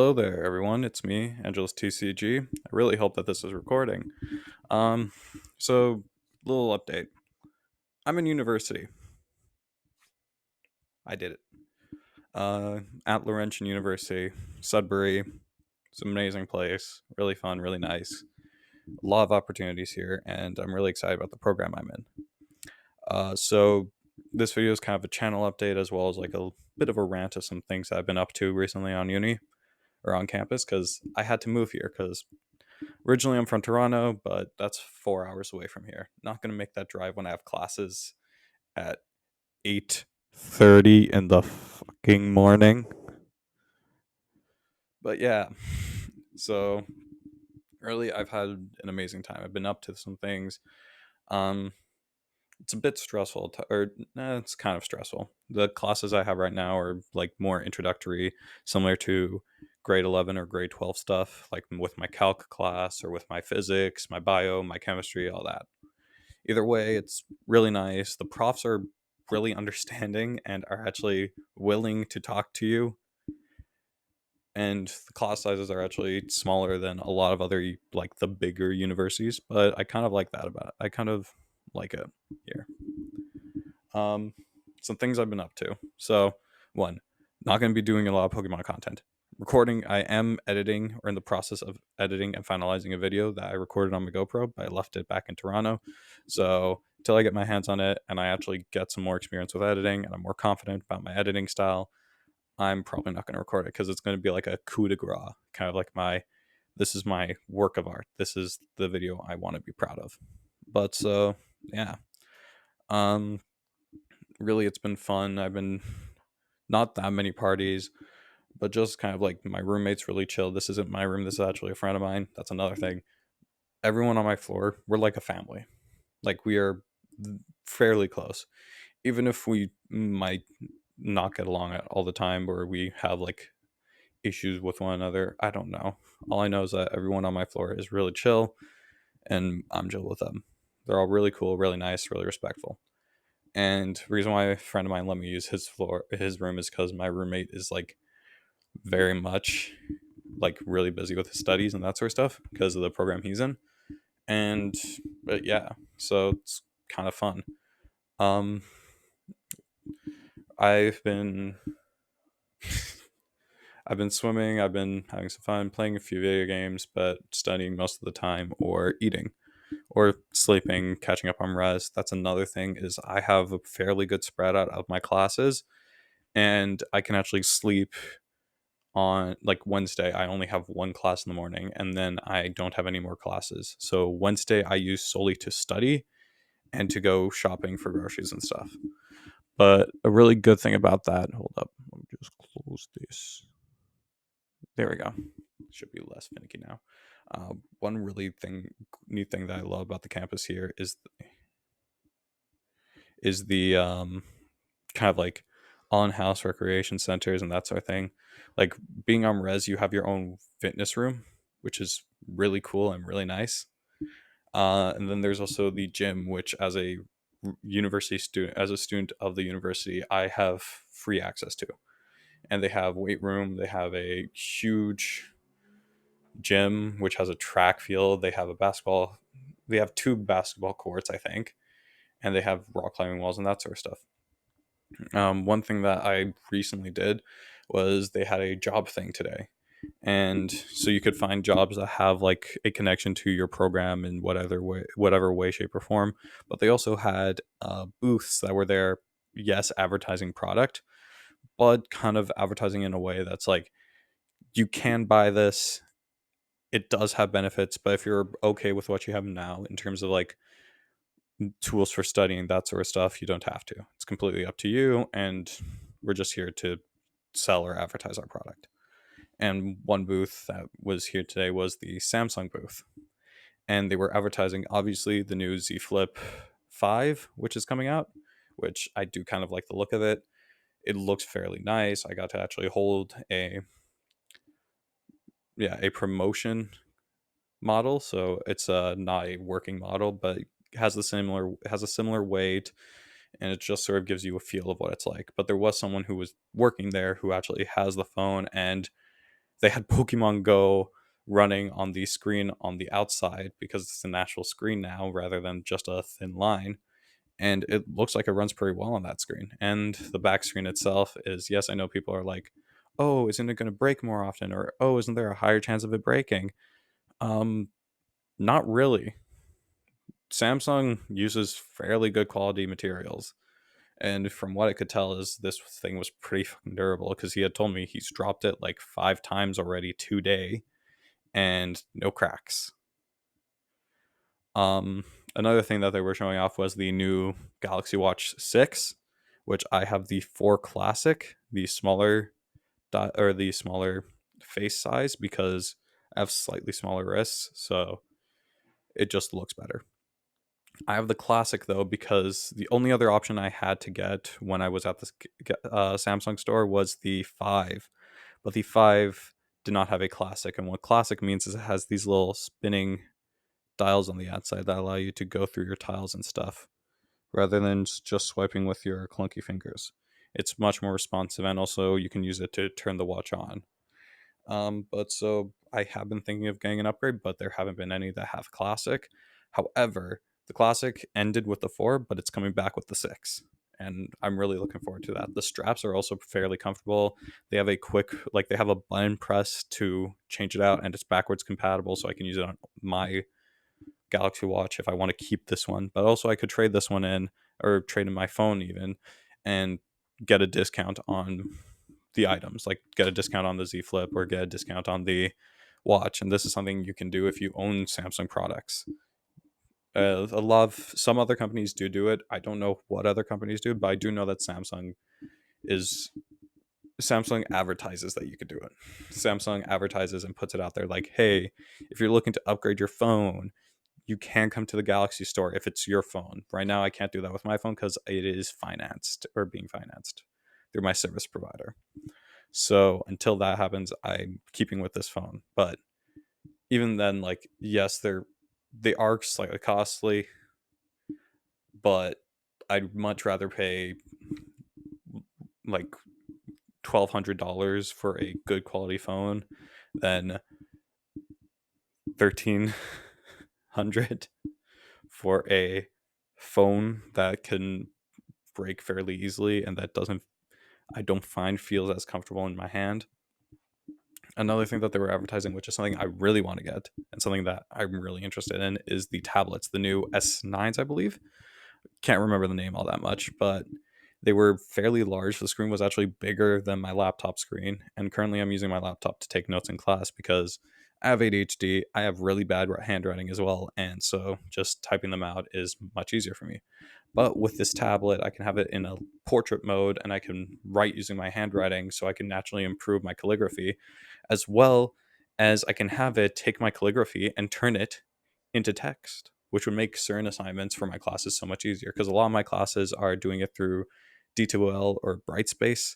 Hello there, everyone. It's me, Angelus TCG. I really hope that this is recording. Um, so little update. I'm in university. I did it. At Laurentian University, Sudbury. It's an amazing place. Really fun, really nice. A lot of opportunities here, and I'm really excited about the program I'm in. So this video is kind of a channel update as well as like a bit of a rant of some things I've been up to recently on uni or on campus because I had to move here because originally I'm from Toronto, but that's 4 hours away from here. Not gonna make that drive when I have classes at 8:30 in the fucking morning. But yeah, so really I've had an amazing time. I've been up to some things. Um, it's a bit stressful, it's kind of stressful. The classes I have right now are like more introductory, similar to grade 11 or grade 12 stuff, like with my calc class or with my physics, my bio, my chemistry, all that. Either way, it's really nice. The profs are really understanding and are actually willing to talk to you. And the class sizes are actually smaller than a lot of other like the bigger universities, but I kind of like that about it. I kind of like it here. Um, some things I've been up to. So, one, not going to be doing a lot of Pokemon content. Recording, I am editing or in the process of editing and finalizing a video that I recorded on my GoPro, but I left it back in Toronto. So, until I get my hands on it and I actually get some more experience with editing and I'm more confident about my editing style, I'm probably not going to record it because it's going to be like a coup de grace, kind of like this is my work of art. This is the video I want to be proud of. But so, yeah. Um, really it's been fun. I've been not that many parties, but just kind of like my roommate's really chill. This isn't my room. This is actually a friend of mine. That's another thing. Everyone on my floor, we're like a family. Like we are fairly close. Even if we might not get along all the time or we have like issues with one another, I don't know. All I know is that everyone on my floor is really chill and I'm chill with them. They're all really cool, really nice, really respectful. And the reason why a friend of mine let me use his room is because my roommate is like very much like really busy with his studies and that sort of stuff because of the program he's in. And but yeah, so it's kind of fun. Um, I've been I've been swimming. I've been having some fun playing a few video games, but studying most of the time or eating or sleeping, catching up on rest. That's another thing is I have a fairly good spread out of my classes and I can actually sleep on like Wednesday. I only have one class in the morning and then I don't have any more classes. So Wednesday I use solely to study and to go shopping for groceries and stuff. But a really good thing about that, hold up, let me just close this. There we go. Should be less finicky now. One really new thing that I love about the campus here is the kind of like on-house recreation centers and that sort of thing. Like being on res, you have your own fitness room, which is really cool and really nice. And then there's also the gym, which as a university student, as a student of the university, I have free access to. And they have weight room. They have a huge gym, which has a track field. They have a basketball. They have two basketball courts, I think, and they have rock climbing walls and that sort of stuff. One thing that I recently did was they had a job thing today. And so you could find jobs that have like a connection to your program in whatever way, shape, or form. But they also had booths that were there, yes, advertising product, but kind of advertising in a way that's like, you can buy this. It does have benefits, but if you're okay with what you have now in terms of like tools for studying, that sort of stuff, you don't have to. It's completely up to you. And we're just here to sell or advertise our product. And one booth that was here today was the Samsung booth. And they were advertising, obviously, the new Z Flip 5, which is coming out, which I do kind of like the look of it. It looks fairly nice. I got to actually hold a promotion model, so it's not a working model, but has a similar weight, and it just sort of gives you a feel of what it's like. But there was someone who was working there who actually has the phone and they had Pokemon Go running on the screen on the outside because it's an actual screen now rather than just a thin line. And it looks like it runs pretty well on that screen. And the back screen itself is, yes, I know people are like, oh, isn't it going to break more often? Or, oh, isn't there a higher chance of it breaking? Um, Not really. Samsung uses fairly good quality materials. And from what I could tell, is this thing was pretty fucking durable because he had told me he's dropped it like 5 times already today and no cracks. Um, Another thing that they were showing off was the new Galaxy Watch 6, which I have the 4 Classic, the smaller or the smaller face size because I have slightly smaller wrists, so it just looks better. I have the Classic though because the only other option I had to get when I was at this Samsung store was the 5, but the 5 did not have a Classic, and what Classic means is it has these little spinning dials on the outside that allow you to go through your tiles and stuff rather than just swiping with your clunky fingers. It's much more responsive, and also you can use it to turn the watch on. But so I have been thinking of getting an upgrade, but there haven't been any that have Classic. However, the Classic ended with the 4, but it's coming back with the 6. And I'm really looking forward to that. The straps are also fairly comfortable. They have a quick, like, they have a button press to change it out, and it's backwards compatible, so I can use it on my Galaxy Watch if I want to keep this one. But also, I could trade this one in, or trade in my phone even, and get a discount on the items, like get a discount on the Z Flip or get a discount on the watch. And this is something you can do if you own Samsung products. A lot of some other companies do it. I don't know what other companies do, but I do know that is Samsung advertises that you could do it. Samsung advertises and puts it out there like, hey, if you're looking to upgrade your phone, you can come to the Galaxy store if it's your phone. Right now, I can't do that with my phone because it is financed or being financed through my service provider. So until that happens, I'm keeping with this phone. But even then, like, yes, they are slightly costly, but I'd much rather pay like $1,200 for a good quality phone than 1,300 for a phone that can break fairly easily and that doesn't I don't find feels as comfortable in my hand. Another thing that they were advertising, which is something I really want to get and something that I'm really interested in, is the tablets, the new S9s, I believe. Can't remember the name all that much, but they were fairly large. The screen was actually bigger than my laptop screen, and currently I'm using my laptop to take notes in class because I have ADHD. I have really bad handwriting as well, and so just typing them out is much easier for me. But with this tablet, I can have it in a portrait mode and I can write using my handwriting so I can naturally improve my calligraphy, as well as I can have it take my calligraphy and turn it into text, which would make certain assignments for my classes so much easier because a lot of my classes are doing it through D2L or Brightspace.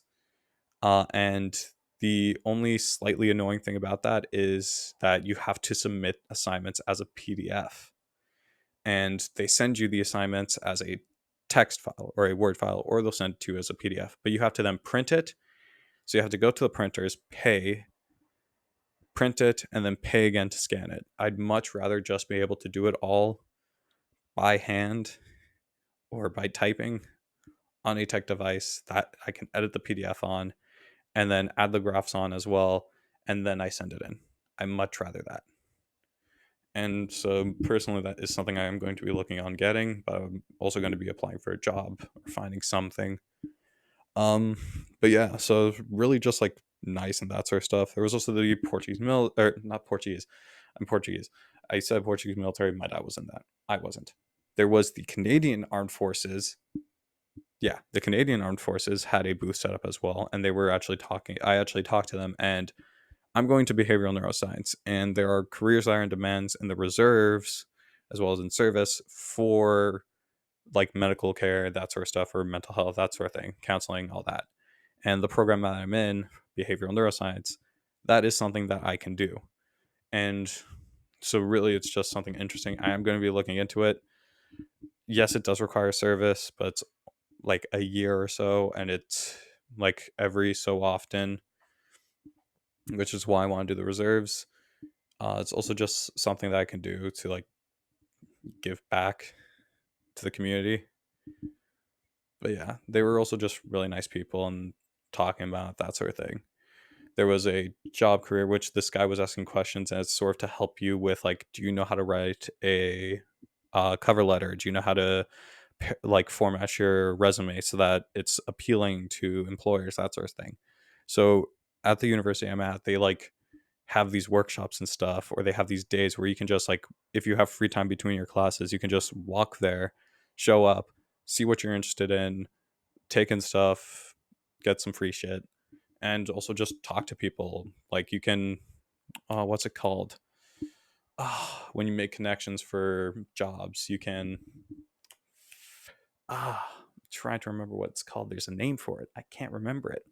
And the only slightly annoying thing about that is that you have to submit assignments as a PDF, and they send you the assignments as a text file or a Word file, or they'll send it to you as a PDF. But you have to then print it. So you have to go to the printers, pay, print it, and then pay again to scan it. I'd much rather just be able to do it all by hand or by typing on a tech device that I can edit the PDF on and then add the graphs on as well. And then I send it in. I much rather that. And so personally, that is something I am going to be looking on getting, but I'm also going to be applying for a job or finding something. Um, but yeah, so really just like nice and that sort of stuff. There was also the Portuguese or not Portuguese. I'm Portuguese. I said Portuguese military. My dad was in that. I wasn't. There was the Canadian Armed Forces. Yeah, the Canadian Armed Forces had a booth set up as well, and they were actually talking. I actually talked to them, and I'm going to behavioral neuroscience, and there are careers that are in demands in the reserves as well as in service for like medical care, that sort of stuff, or mental health, that sort of thing, counseling, all that. And the program that I'm in, behavioral neuroscience, that is something that I can do. And so really it's just something interesting. I am going to be looking into it. Yes, it does require service, but it's like a year or so, and it's like every so often which is why I want to do the reserves. It's also just something that I can do to like give back to the community. But yeah, they were also just really nice people and talking about that sort of thing. There was a job career which this guy was asking questions, and it's sort of to help you with like, do you know how to write a cover letter? Do you know how to like format your resume so that it's appealing to employers, that sort of thing. So at the university I'm at, they like have these workshops and stuff, or they have these days where you can just like, if you have free time between your classes, you can just walk there, show up, see what you're interested in, take in stuff, get some free shit, and also just talk to people. Like you can, what's it called? When you make connections for jobs, you can, trying to remember what it's called. There's a name for it. I can't remember it.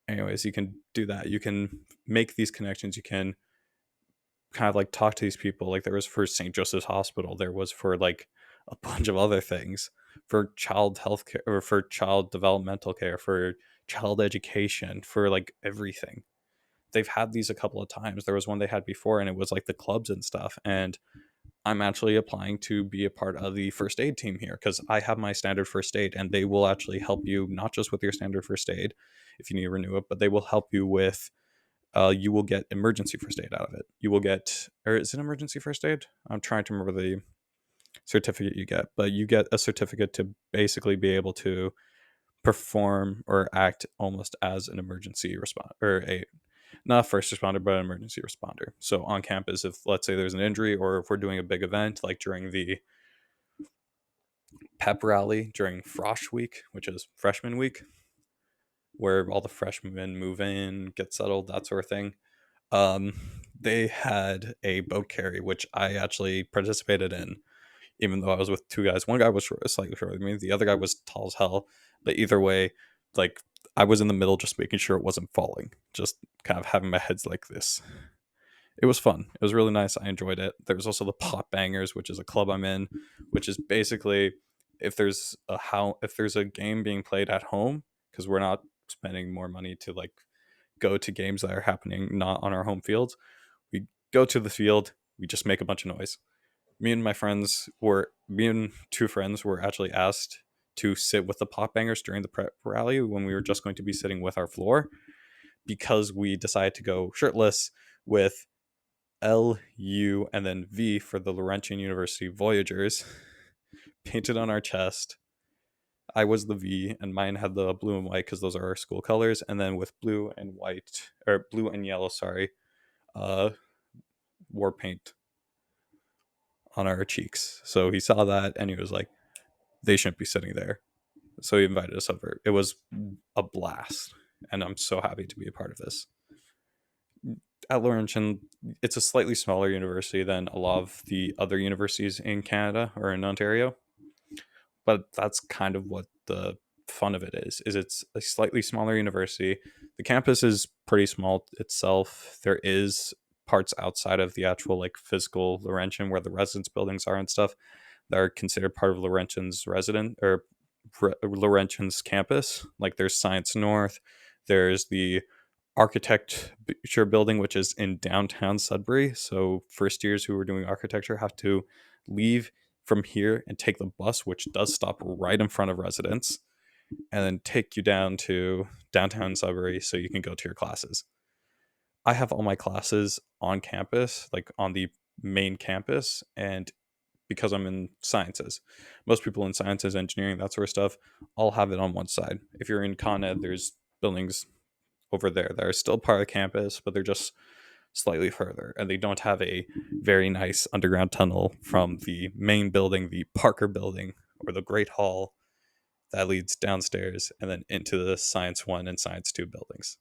Anyways, you can do that. You can make these connections. You can kind of like talk to these people. Like there was for St. Joseph's Hospital, there was for like a bunch of other things, for child health care, or for child developmental care, for child education, for like everything. They've had these a couple of times. There was one they had before, and it was like the clubs and stuff. And I'm actually applying to be a part of the first aid team here because I have my standard first aid, and they will actually help you not just with your standard first aid if you need to renew it, but they will help you with. You will get emergency first aid out of it. You will get, or is it emergency first aid? I'm trying to remember the certificate you get, but you get a certificate to basically be able to perform or act almost as an emergency responder, or a not a first responder, but an emergency responder. So on campus, if let's say there's an injury, or if we're doing a big event like during the pep rally during Frosh Week, which is freshman week, where all the freshmen move in, get settled, that sort of thing. Um, they had a boat carry, which I actually participated in, even though I was with two guys. One guy was slightly shorter than me, the other guy was tall as hell. But either way, like I was in the middle, just making sure it wasn't falling, just kind of having my heads like this. It was fun. It was really nice. I enjoyed it. There was also the Pot Bangers, which is a club I'm in, which is basically if there's a game being played at home, because we're not spending more money to like go to games that are happening not on our home fields. We go to the field, we just make a bunch of noise. Me and two friends were actually asked to sit with the Pot Bangers during the prep rally when we were just going to be sitting with our floor, because we decided to go shirtless with L, U, and then V for the Laurentian University Voyagers painted on our chest. I was the V, and mine had the blue and white because those are our school colors, and then with blue and white, or blue and yellow, sorry, uh, war paint on our cheeks. So he saw that and he was like, they shouldn't be sitting there. So he invited us over. It was a blast, and I'm so happy to be a part of this. At Laurentian, it's a slightly smaller university than a lot of the other universities in Canada or in Ontario, but that's kind of what the fun of it is it's a slightly smaller university. The campus is pretty small itself. There is parts outside of the actual like physical Laurentian where the residence buildings are and stuff that are considered part of Laurentian's resident or Laurentian's campus. Like there's Science North, there's the architecture building, which is in downtown Sudbury. So first years who are doing architecture have to leave from here and take the bus, which does stop right in front of residence, and then take you down to downtown Sudbury so you can go to your classes. I have all my classes on campus, like on the main campus, and because I'm in sciences, most people in sciences, engineering, that sort of stuff, all have it on one side. If you're in Con Ed, there's buildings over there that are still part of campus, but they're just slightly further, and they don't have a very nice underground tunnel from the main building, the Parker building, or the Great Hall that leads downstairs and then into the Science 1 and Science 2 buildings.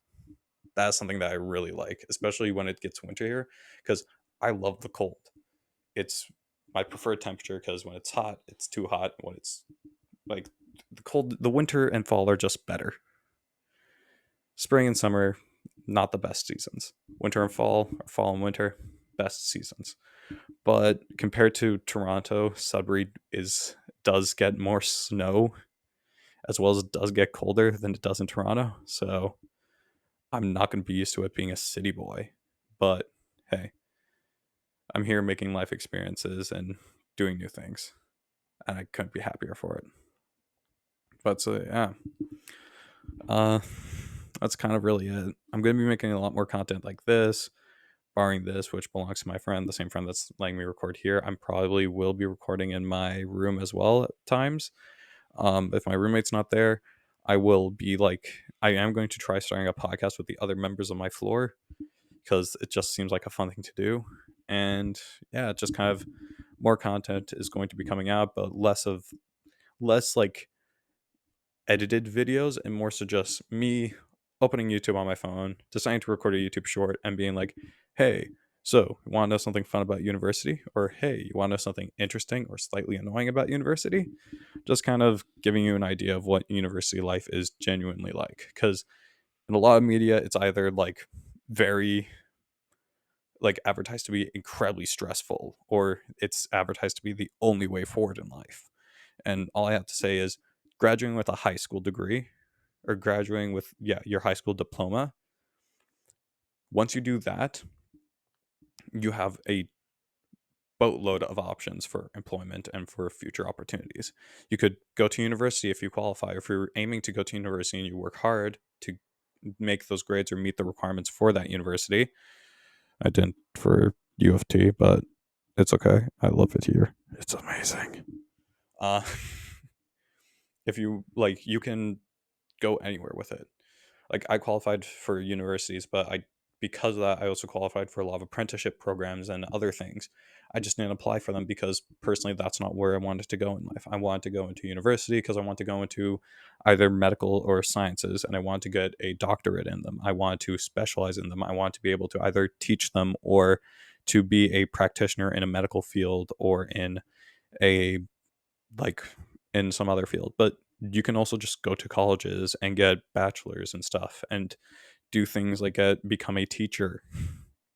That's something that I really like, especially when it gets winter here, because I love the cold. It's my preferred temperature because when it's hot, it's too hot. When it's like the cold, the winter and fall are just better. Spring and summer, not the best seasons. Winter and fall, or fall and winter, best seasons. But compared to Toronto, Sudbury does get more snow as well as it does get colder than it does in Toronto. So I'm not going to be used to it being a city boy, but hey, I'm here making life experiences and doing new things, and I couldn't be happier for it. But so yeah, uh, that's kind of really it. I'm going to be making a lot more content like this, barring this, which belongs to my friend, the same friend that's letting me record here. I'm probably will be recording in my room as well at times. If my roommate's not there, I will be like, I am going to try starting a podcast with the other members of my floor because it just seems like a fun thing to do. And yeah, just kind of more content is going to be coming out, but less like edited videos and more so just me opening YouTube on my phone, deciding to record a YouTube short and being like, hey, so you want to know something fun about university? Or hey, you want to know something interesting or slightly annoying about university? Just kind of giving you an idea of what university life is genuinely like. Because in a lot of media, it's either like very like advertised to be incredibly stressful or it's advertised to be the only way forward in life. And all I have to say is graduating with a high school degree or graduating with your high school diploma, once you do that, you have a boatload of options for employment and for future opportunities. You could go to university if you qualify, or if you're aiming to go to university and you work hard to make those grades or meet the requirements for that university. I didn't for U of T, but it's okay. I love it here. It's amazing. Uh, if you like, you can go anywhere with it. Like I qualified for universities, but I because of that I also qualified for a lot of apprenticeship programs and other things. I just didn't apply for them because personally that's not where I wanted to go in life. I wanted to go into university because I want to go into either medical or sciences and I want to get a doctorate in them. I want to specialize in them. I want to be able to either teach them or to be a practitioner in a medical field or in a like in some other field. But you can also just go to colleges and get bachelors and stuff and do things like become a teacher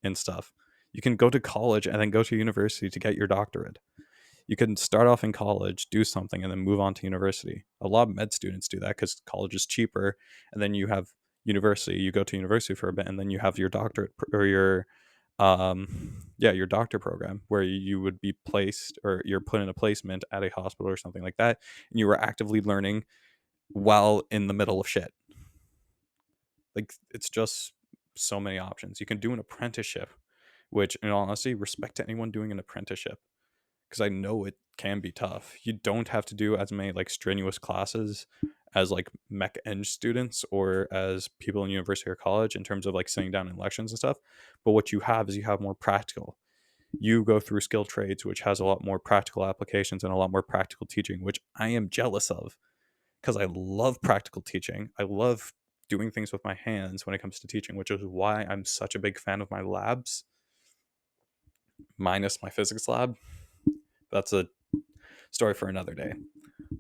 and stuff. You can go to college and then go to university to get your doctorate. You can start off in college, do something, and then move on to university. A lot of med students do that because college is cheaper, and then you have university. You go to university for a bit, and then you have your doctorate or your doctor program where you would be placed or you're put in a placement at a hospital or something like that, and you were actively learning while in the middle of shit. Like it's just so many options. You can do an apprenticeship, which in all honesty, respect to anyone doing an apprenticeship because I know it can be tough. You don't have to do as many like strenuous classes as like mech eng students or as people in university or college in terms of like sitting down in lections and stuff. But what you have is you have more practical. You go through skill trades, which has a lot more practical applications and a lot more practical teaching, which I am jealous of because I love practical teaching. I love doing things with my hands when it comes to teaching, which is why I'm such a big fan of my labs, minus my physics lab. That's a story for another day.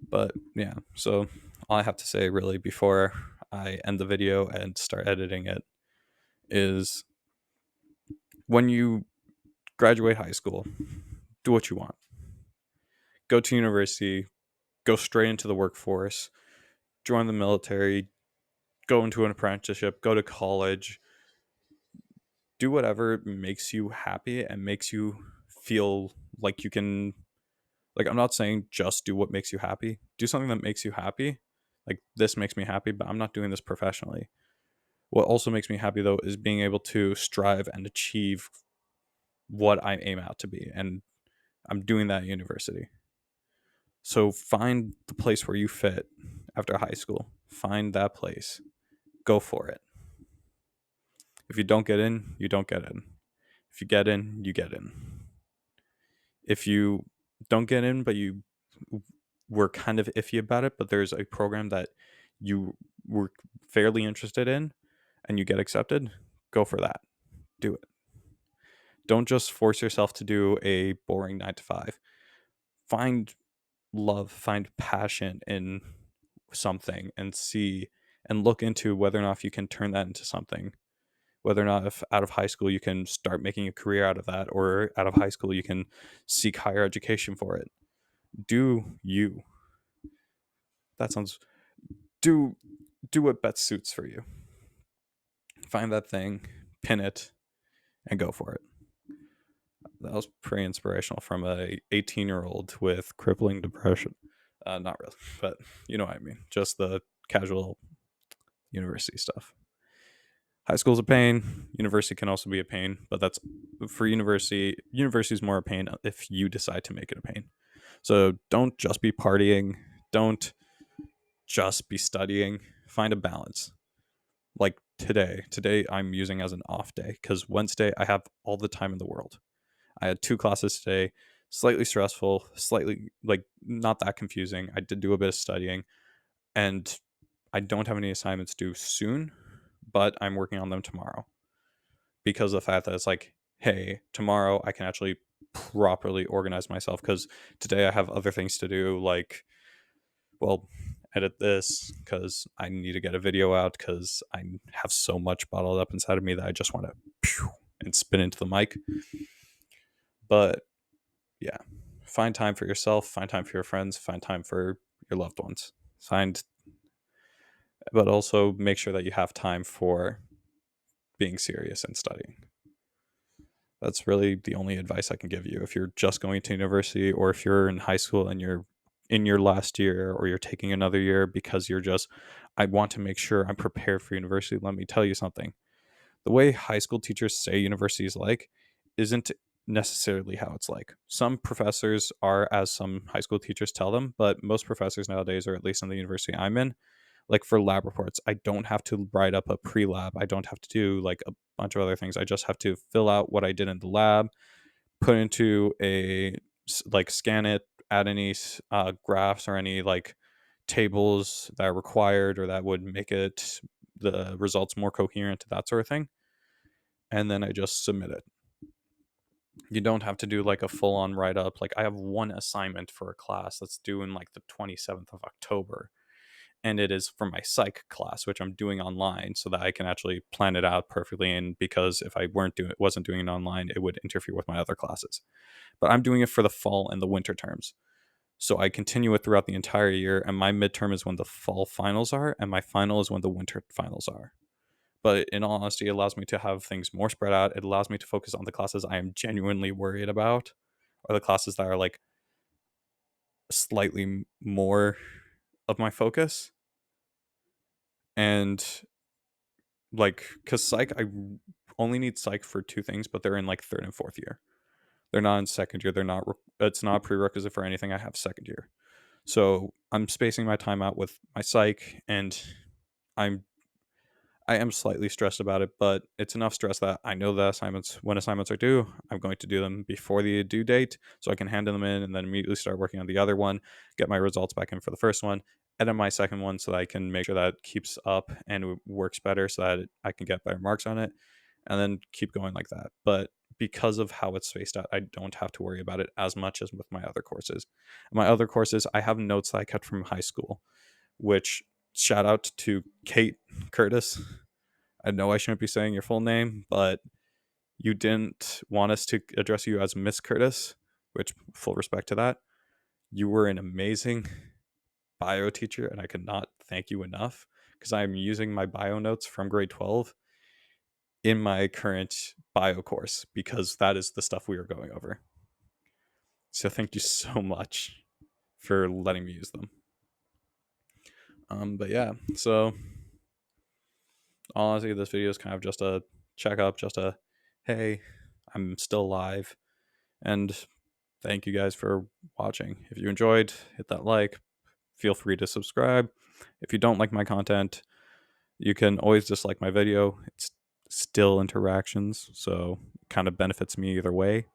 But yeah, so all I have to say really before I end the video and start editing it is when you graduate high school, do what you want. Go to university, go straight into the workforce, join the military, go into an apprenticeship, go to college, do whatever makes you happy and makes you feel like you can like I'm not saying just do what makes you happy. Do something that makes you happy. Like this makes me happy, but I'm not doing this professionally. What also makes me happy though is being able to strive and achieve what I aim out to be. And I'm doing that at university. So find the place where you fit after high school. Find that place. Go for it. If you don't get in, you don't get in. If you get in, you get in. If you don't get in, but you were kind of iffy about it, but there's a program that you were fairly interested in and you get accepted, go for that. Do it. Don't just force yourself to do a boring 9 to 5. Find love, find passion in something and see and look into whether or not if you can turn that into something. Whether or not if out of high school you can start making a career out of that, or out of high school you can seek higher education for it. Do you. That sounds do what best suits for you. find that thing, pin it, and go for it. That was pretty inspirational from a 18-year-old with crippling depression. Not really, but you know what I mean. Just the casual university stuff. High school's a pain. University can also be a pain, but that's for university. University is more a pain if you decide to make it a pain. So don't just be partying. Don't just be studying. Find a balance. Like today I'm using as an off day because Wednesday I have all the time in the world. I had 2 classes today, slightly stressful, slightly like not that confusing. I did do a bit of studying, and I don't have any assignments due soon, but I'm working on them tomorrow because of the fact that it's like, hey, tomorrow I can actually properly organize myself because today I have other things to do, like, well, edit this because I need to get a video out because I have so much bottled up inside of me that I just want to and spin into the mic. But yeah, find time for yourself, find time for your friends, find time for your loved ones. But also make sure that you have time for being serious and studying. That's really the only advice I can give you if you're just going to university or if you're in high school and you're in your last year or you're taking another year because you're just, I want to make sure I'm prepared for university. Let me tell you something. The way high school teachers say university is like isn't necessarily how it's like. Some professors are as some high school teachers tell them, but most professors nowadays, or at least in the university I'm in, like for lab reports, I don't have to write up a pre-lab. I don't have to do like a bunch of other things. I just have to fill out what I did in the lab, put into a like scan it, add any graphs or any like tables that are required or that would make it the results more coherent, that sort of thing, and then I just submit it. You don't have to do like a full-on write-up. Like I have one assignment for a class that's due in like the 27th of October, and it is for my psych class, which I'm doing online so that I can actually plan it out perfectly. And because if I wasn't doing it online, it would interfere with my other classes. But I'm doing it for the fall and the winter terms. So I continue it throughout the entire year, and my midterm is when the fall finals are, and my final is when the winter finals are. But in all honesty, it allows me to have things more spread out. It allows me to focus on the classes I am genuinely worried about, or the classes that are like slightly more of my focus. And like, because psych, I only need psych for 2 things, but they're in like third and fourth year. They're not in second year. It's not a prerequisite for anything I have second year. So I'm spacing my time out with my psych, and I'm I am slightly stressed about it, but it's enough stress that I know that when assignments are due, I'm going to do them before the due date so I can hand them in and then immediately start working on the other one, get my results back in for the first one, edit my second one so that I can make sure that it keeps up and it works better so that I can get better marks on it, and then keep going like that. But because of how it's spaced out, I don't have to worry about it as much as with my other courses. My other courses, I have notes that I kept from high school, which shout out to Kate Curtis. I know I shouldn't be saying your full name, but you didn't want us to address you as Miss Curtis, which full respect to that. You were an amazing bio teacher, and I could not thank you enough because I'm using my bio notes from grade 12 in my current bio course because that is the stuff we are going over. So thank you so much for letting me use them. But yeah, so honestly, this video is kind of just a checkup, just a hey, I'm still alive, and thank you guys for watching. If you enjoyed, hit that like. Feel free to subscribe. If you don't like my content, you can always dislike my video. It's still interactions, so it kind of benefits me either way.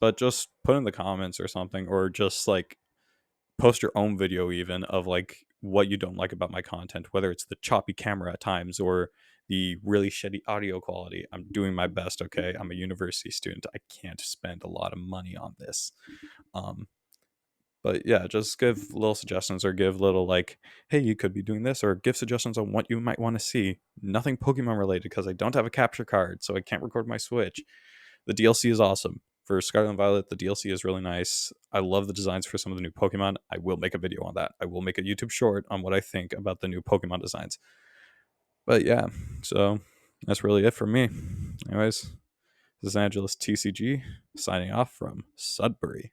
But just put in the comments or something, or just like post your own video even of like what you don't like about my content, whether it's the choppy camera at times or the really shitty audio quality. I'm doing my best, okay? I'm a university student. I can't spend a lot of money on this. But yeah, just give little suggestions or give little like, hey, you could be doing this, or give suggestions on what you might want to see. Nothing Pokemon related because I don't have a capture card, so I can't record my Switch. The DLC is awesome. For Scarlet and Violet, the DLC is really nice. I love the designs for some of the new Pokemon. I will make a video on that. I will make a YouTube short on what I think about the new Pokemon designs. But yeah, so that's really it for me. Anyways, this is Angelus TCG signing off from Sudbury.